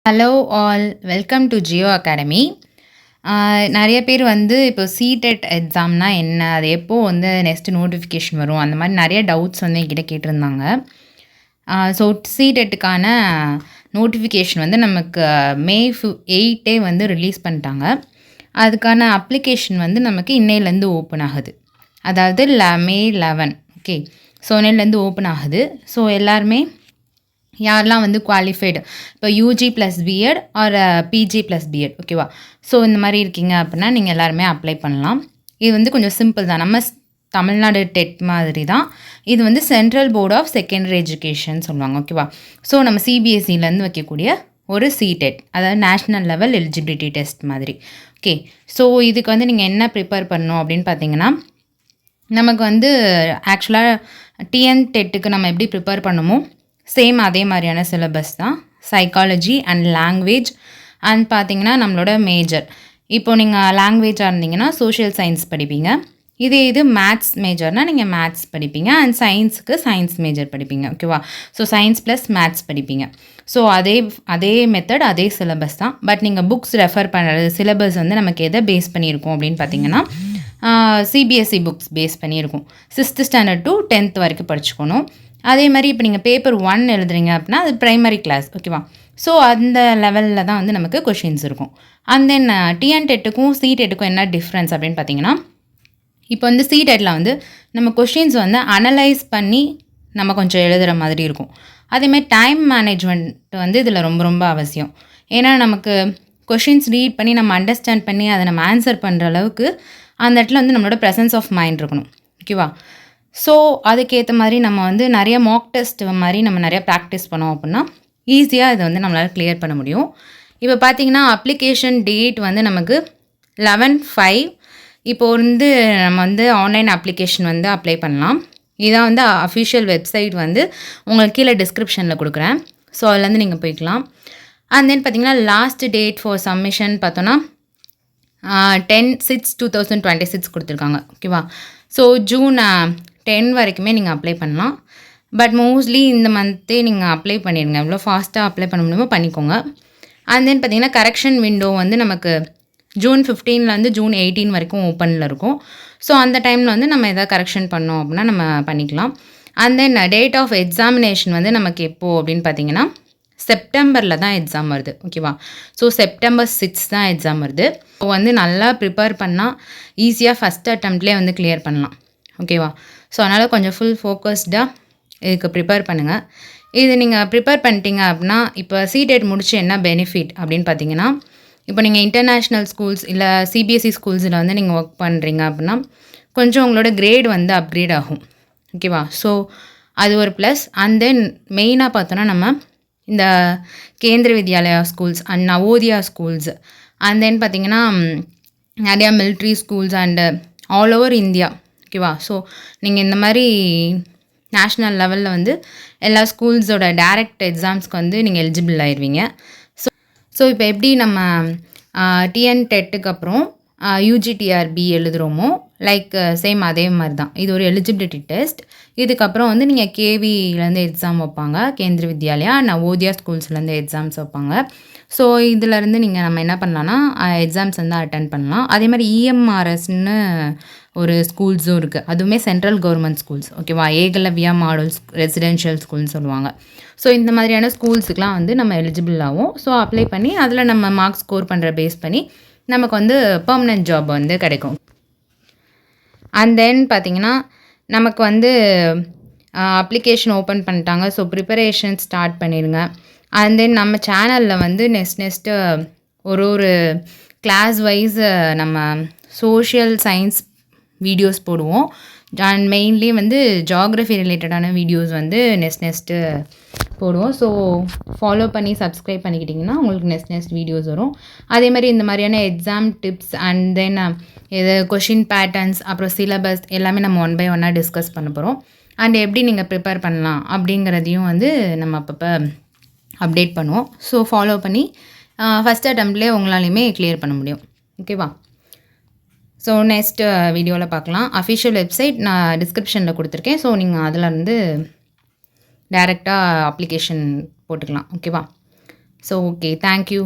Hello all, welcome to Jio academy. நிறைய பேர் வந்து இப்போ சிடெட் எக்ஸாம்னா என்ன, அது எப்போ வந்து நெக்ஸ்ட் நோட்டிஃபிகேஷன் வரும், அந்த மாதிரி நிறைய டவுட்ஸ் வந்து என்கிட்ட கேட்டிருந்தாங்க. ஸோ சிடெட்டுக்கான நோட்டிஃபிகேஷன் வந்து நமக்கு மே 8 வந்து ரிலீஸ் பண்ணிட்டாங்க. அதுக்கான அப்ளிகேஷன் வந்து நமக்கு இன்னையிலேருந்து ஓப்பன் ஆகுது. அதாவது மே 11. ஓகே, ஸோ இன்னையிலேருந்து ஓப்பன் ஆகுது. ஸோ எல்லாருமே யாரெல்லாம் வந்து குவாலிஃபைடு, இப்போ UG plus BEd or PG plus BEd, ஓகேவா? ஸோ இந்த மாதிரி இருக்கீங்க அப்படின்னா நீங்கள் எல்லாருமே அப்ளை பண்ணலாம். இது வந்து கொஞ்சம் சிம்பிள் தான், நம்ம தமிழ்நாடு டெட் மாதிரி தான். இது வந்து central board of secondary education சொல்லுவாங்க, ஓகேவா? ஸோ நம்ம சிபிஎஸ்சிலேருந்து வைக்கக்கூடிய ஒரு சிடெட், அதாவது நேஷ்னல் லெவல் எலிஜிபிலிட்டி டெஸ்ட் மாதிரி. ஓகே, ஸோ இதுக்கு வந்து நீங்கள் என்ன ப்ரிப்பேர் பண்ணணும் அப்படின்னு பார்த்தீங்கன்னா, நமக்கு வந்து ஆக்சுவலாக டிஎன் டெட்டுக்கு நம்ம எப்படி ப்ரிப்பேர் பண்ணுமோ சேம் அதே மாதிரியான சிலபஸ் தான். சைக்காலஜி அண்ட் லாங்குவேஜ் அண்ட் பார்த்திங்கன்னா நம்மளோட மேஜர். இப்போது நீங்கள் லாங்குவேஜாக இருந்தீங்கன்னா சோஷியல் சயின்ஸ் படிப்பீங்க. இது மேத்ஸ் மேஜர்னால் நீங்கள் மேத்ஸ் படிப்பீங்க. அண்ட் சயின்ஸுக்கு சயின்ஸ் மேஜர் படிப்பீங்க, ஓகேவா? ஸோ சயின்ஸ் ப்ளஸ் மேத்ஸ் படிப்பீங்க. ஸோ அதே மெத்தட், அதே சிலபஸ் தான். பட் நீங்கள் புக்ஸ் ரெஃபர் பண்ணுறது சிலபஸ் வந்து நமக்கு எதை பேஸ் பண்ணியிருக்கோம் அப்படின்னு பார்த்தீங்கன்னா, சிபிஎஸ்சி புக்ஸ் பேஸ் பண்ணியிருக்கும். 6th ஸ்டாண்டர்ட் டு 10th வரைக்கும் படிச்சுக்கணும். அதே மாதிரி இப்போ நீங்கள் பேப்பர் 1 எழுதுறீங்க அப்படின்னா அது ப்ரைமரி கிளாஸ், ஓகேவா? ஸோ அந்த லெவலில் தான் வந்து நமக்கு கொஷின்ஸ் இருக்கும். அண்ட் தென் டிஎன் டெட்டுக்கும் சிடெட்டுக்கும் என்ன டிஃப்ரென்ஸ் அப்படின்னு பார்த்தீங்கன்னா, இப்போ வந்து சிடெட்டில் வந்து நம்ம கொஷின்ஸ் வந்து அனலைஸ் பண்ணி நம்ம கொஞ்சம் எழுதுகிற மாதிரி இருக்கும். அதேமாதிரி டைம் மேனேஜ்மெண்ட் வந்து இதில் ரொம்ப ரொம்ப அவசியம். ஏன்னா நமக்கு கொஷின்ஸ் ரீட் பண்ணி நம்ம அண்டர்ஸ்டாண்ட் பண்ணி அதை நம்ம ஆன்சர் பண்ணுற அளவுக்கு அந்த இடத்துல வந்து நம்மளோட ப்ரெசன்ஸ் ஆஃப் மைண்ட் இருக்கணும், ஓகேவா? ஸோ அதுக்கேற்ற மாதிரி நம்ம வந்து நிறைய மாக் டெஸ்ட் மாதிரி நம்ம நிறையா ப்ராக்டிஸ் பண்ணோம் அப்படின்னா ஈஸியாக இதை வந்து நம்மளால் கிளியர் பண்ண முடியும். இப்போ பார்த்திங்கன்னா அப்ளிகேஷன் டேட் வந்து நமக்கு 11/5. இப்போ வந்து நம்ம வந்து ஆன்லைன் அப்ளிகேஷன் வந்து அப்ளை பண்ணலாம். இதான் வந்து அஃபிஷியல் வெப்சைட் வந்து உங்களுக்கு கீழே டிஸ்கிரிப்ஷனில் கொடுக்குறேன். ஸோ அதுலேருந்து நீங்கள் போய்க்கலாம். அண்ட் தென் பார்த்திங்கன்னா லாஸ்ட் டேட் ஃபார் சப்மிஷன் பார்த்தோன்னா 10/6/2026 கொடுத்துருக்காங்க, ஓகேவா? ஸோ ஜூன் 10 வரைக்குமே நீங்கள் அப்ளை பண்ணலாம். பட் மோஸ்ட்லி இந்த மந்த்தே நீங்கள் அப்ளை பண்ணிடுங்க. எவ்வளோ ஃபாஸ்ட்டாக அப்ளை பண்ண முடியுமோ பண்ணிக்கோங்க. அண்ட் தென் பார்த்திங்கன்னா கரெக்ஷன் விண்டோ வந்து நமக்கு ஜூன் 15 ஜூன் 18 வரைக்கும் ஓப்பனில் இருக்கும். ஸோ அந்த டைமில் வந்து நம்ம எதாவது கரெக்ஷன் பண்ணோம் அப்படின்னா நம்ம பண்ணிக்கலாம். And then date of examination வந்து நமக்கு எப்போது அப்படின்னு பார்த்தீங்கன்னா செப்டம்பரில் தான் எக்ஸாம் வருது, ஓகேவா? ஸோ September 6 தான் எக்ஸாம் வருது. ஸோ வந்து நல்லா ப்ரிப்பேர் பண்ணால் ஈஸியாக ஃபஸ்ட் அட்டம்ப்ட்லேயே வந்து கிளியர் பண்ணலாம், ஓகேவா? ஸோ அதனால் கொஞ்சம் ஃபுல் ஃபோக்கஸ்டாக இதுக்கு ப்ரிப்பேர் பண்ணுங்கள். இது நீங்கள் ப்ரிப்பேர் பண்ணிட்டீங்க அப்படின்னா இப்போ சிடெட் முடிச்சு என்ன பெனிஃபிட் அப்படின்னு பார்த்தீங்கன்னா, இப்போ நீங்கள் இன்டர்நேஷ்னல் ஸ்கூல்ஸ் இல்லை சிபிஎஸ்சி ஸ்கூல்ஸில் வந்து நீங்கள் ஒர்க் பண்ணுறீங்க அப்படின்னா கொஞ்சம் உங்களோட கிரேட் வந்து அப்கிரேட் ஆகும், ஓகேவா? ஸோ அது ஒரு ப்ளஸ். அண்ட் தென் மெயினாக பார்த்தோன்னா நம்ம இந்த Kendriya Vidyalaya schools and Navodaya schools and then பார்த்திங்கன்னா நிறையா military schools and all over India, ஓகேவா? ஸோ நீங்கள் இந்த மாதிரி நேஷ்னல் லெவலில் வந்து எல்லா ஸ்கூல்ஸோட டைரக்ட் எக்ஸாம்ஸ்க்கு வந்து நீங்கள் எலிஜிபிள் ஆயிடுவீங்க. ஸோ இப்போ எப்படி நம்ம டிஎன் டெட்டுக்கு அப்புறம் யூஜிடிஆர்பி எழுதுகிறோமோ லைக் சேம் அதே மாதிரி தான் இது ஒரு எலிஜிபிலிட்டி டெஸ்ட். இதுக்கப்புறம் வந்து நீங்கள் கேவிலேருந்து எக்ஸாம் வைப்பாங்க, கேந்திர வித்யாலயா நவோதியா ஸ்கூல்ஸ்லேருந்து எக்ஸாம்ஸ் வைப்பாங்க. ஸோ இதிலேருந்து நீங்கள் நம்ம என்ன பண்ணலான்னா எக்ஸாம்ஸ் வந்து அட்டன் பண்ணலாம். அதே மாதிரி இஎம்ஆர்எஸ்ன்னு ஒரு ஸ்கூல்ஸும் இருக்குது, அதுவுமே சென்ட்ரல் கவர்மெண்ட் ஸ்கூல்ஸ், ஓகேவா? ஏகலவ்யா மாடல் ரெசிடென்ஷியல் ஸ்கூல்னு சொல்லுவாங்க. ஸோ இந்த மாதிரியான ஸ்கூல்ஸுக்கெலாம் வந்து நம்ம எலிஜிபிள் ஆகும். ஸோ அப்ளை பண்ணி அதில் நம்ம மார்க்ஸ் ஸ்கோர் பண்ணுற பேஸ் பண்ணி நமக்கு வந்து பெர்மனெண்ட் ஜாப் வந்து கிடைக்கும். அண்ட் தென் பார்த்திங்கன்னா நமக்கு வந்து அப்ளிகேஷன் ஓப்பன் பண்ணிட்டாங்க. ஸோ ப்ரிப்பரேஷன் ஸ்டார்ட் பண்ணிடுங்க. அண்ட் தென் நம்ம சேனலில் வந்து நெக்ஸ்ட்டு ஒரு கிளாஸ் வைஸ் நம்ம சோஷியல் சயின்ஸ் வீடியோஸ் போடுவோம். அண்ட் மெயின்லி வந்து ஜியாகிரஃபி ரிலேட்டடான வீடியோஸ் வந்து நெக்ஸ்ட்டு போடுவோம். ஸோ ஃபாலோ பண்ணி சப்ஸ்கிரைப் பண்ணிக்கிட்டிங்கன்னா உங்களுக்கு நெக்ஸ்ட் வீடியோஸ் வரும். அதே மாதிரி இந்த மாதிரியான எக்ஸாம் டிப்ஸ் அண்ட் தென் இது கொஷின் பேட்டர்ன்ஸ் அப்புறம் சிலபஸ் எல்லாமே நம்ம 1 by 1 டிஸ்கஸ் பண்ண போகிறோம். அண்ட் எப்படி நீங்கள் ப்ரிப்பேர் பண்ணலாம் அப்படிங்கிறதையும் வந்து நம்ம அப்பப்போ அப்டேட் பண்ணுவோம். ஸோ ஃபாலோ பண்ணி ஃபஸ்ட் அட்டம்ப்ட்லேயே உங்களாலையுமே கிளியர் பண்ண முடியும், ஓகேவா? ஸோ நெக்ஸ்ட் வீடியோவில் பார்க்கலாம். அஃபிஷியல் வெப்சைட் நான் டிஸ்கிரிப்ஷனில் கொடுத்துருக்கேன். ஸோ நீங்கள் அதில் இருந்து டைரெக்டாக அப்ளிகேஷன் போட்டுக்கலாம், ஓகேவா? So okay. Thank you.